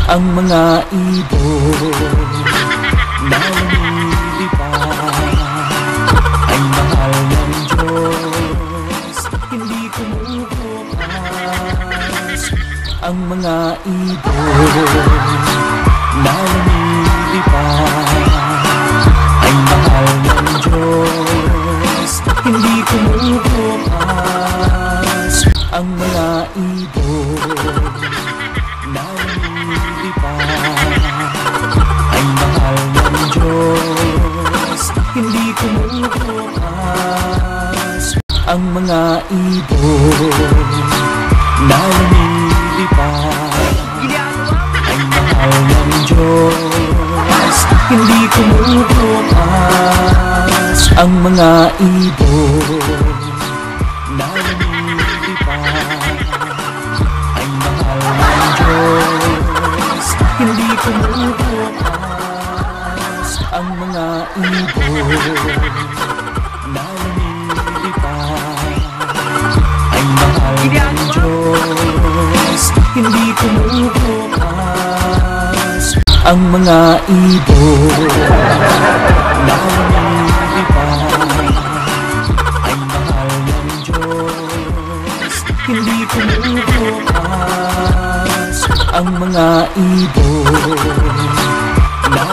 Ang mga ibon na lumilipad ay mahal ng Diyos, hindi kumukupas. Ang mga ibon na lumilipad ay mahal ng Diyos, hindi kumukupas. Ang mga ibon na lumilipad ay mahal ng Diyos, hindi kumukupas. Ang mga ibon na lumilipad ay mahal ng Diyos, hindi kumukupas. Ang mga ibon na lumilipad ay mahal ng Diyos, hindi kumukupas. Ang mga ibon na lumilipad ay mahal ng Diyos, hindi kumukupas. Ang mga ibon na lumilipad ay mahal ng Diyos, hindi kumukupas. Ang mga ibon na